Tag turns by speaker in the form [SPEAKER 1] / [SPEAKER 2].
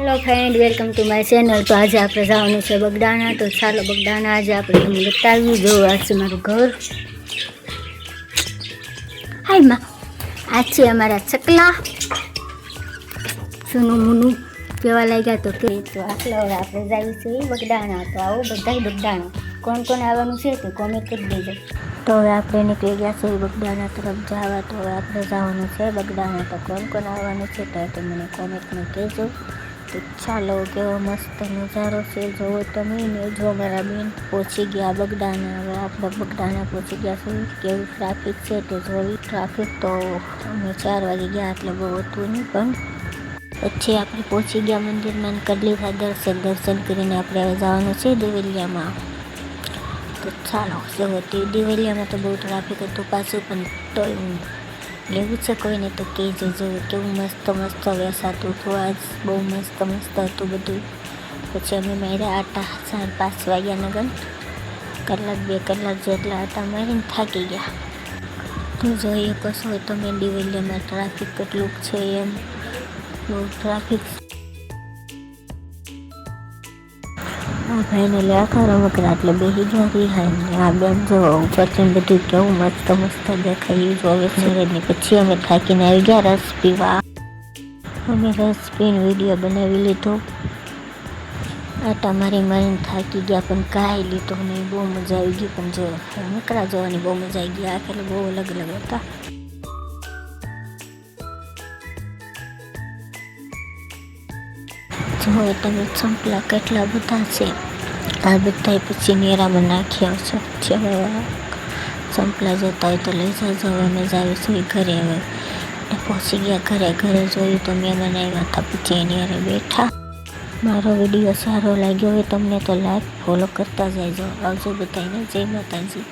[SPEAKER 1] Hello friend, welcome to my channel. તો આજે આપણે જવાનું છે બગદાણા। તો ચાલો બગદાણા આજે આપણે તમને બતાવ્યું। જો આ છે મારું ઘર। હાય માં, આ છે અમારા ચકલા સુનું મુનું કેવા લાગ્યા તો કે તો આટલા હવે આપણે જઈએ છીએ બગદાણા। તો આવો બધાય બગદાણા, કોણ કોણ આવવાનું છે તો કોમેન્ટ કરી દેજો। તો હવે આપણે નીકળી ગયા છે બગદાણા તરફ જવા। તો હવે આપણે જવાનું છે બગદાણા। તો કોણ કોણ આવવાનું છે તો મને કોમેન્ટમાં કહેજો। તો ચાલો, કેવો મસ્ત નજારો છે જોવો તમે ને। જો મારા બેન પહોંચી ગયા બગદાણા। હવે આપણે બગદાણા પહોંચી ગયા છે। કેવું ટ્રાફિક છે તે જોઈ। ટ્રાફિક તો અમે 4 વાગે ગયા એટલે બહુ હતું નહીં, પણ પછી આપણે પહોંચી ગયા મંદિરમાં ને કરી લીધા દર્શન કરીને આપણે હવે જવાનું છે દેવલિયામાં। તો ચાલો, જો દેવલિયામાં તો બહુ ટ્રાફિક હતું પાછું, પણ તોય લેવું છે કોઈને તો કહેજો। જો કેવું મસ્ત વેસાતું હતું આજ, બહુ મસ્ત હતું બધું। પછી અમે માર્યા આટા 4-5 વાગ્યા નગર, કલાક 2 કલાક જેટલા આટા મારીને થાકી ગયા। તો જોઈએ કશો તમે દેવલિયામાં ટ્રાફિક કેટલું છે એમ, બહુ ટ્રાફિક। આ ભાઈને લે આખા રમકડા એટલે બેસી ગયા રિહાઈને। આ બેન જો ઉપરથી બધું કેવું મસ્ત દેખાયું જોવે છે। પછી અમે થાકીને આવી ગયા રસ પીવા। અમે રસ પીને વિડીયો બનાવી લીધો। આટા મારીને થાકી ગયા, પણ કાંઈ લીધો નહીં। બહુ મજા આવી ગઈ, પણ જો રમકડા જોવાની બહુ મજા આવી ગઈ। આ ખેલ બહુ અલગ હતા। જો તમે ચંપલા કેટલા બધા છે। આ બધા પછી મેરામાં નાખ્યા છે। પછી હવે ચંપલા જોતા હોય તો લઈ જજો। અમે જાવીશું ઘરે। હવે પહોંચી ગયા ઘરે જોયું તો મહેમાન આવ્યા હતા, પછી એની હારે બેઠા। મારો વિડીયો સારો લાગ્યો હોય તમને તો લાઈક ફોલો કરતા જાયજો। આવજો બધાને, જય માતાજી।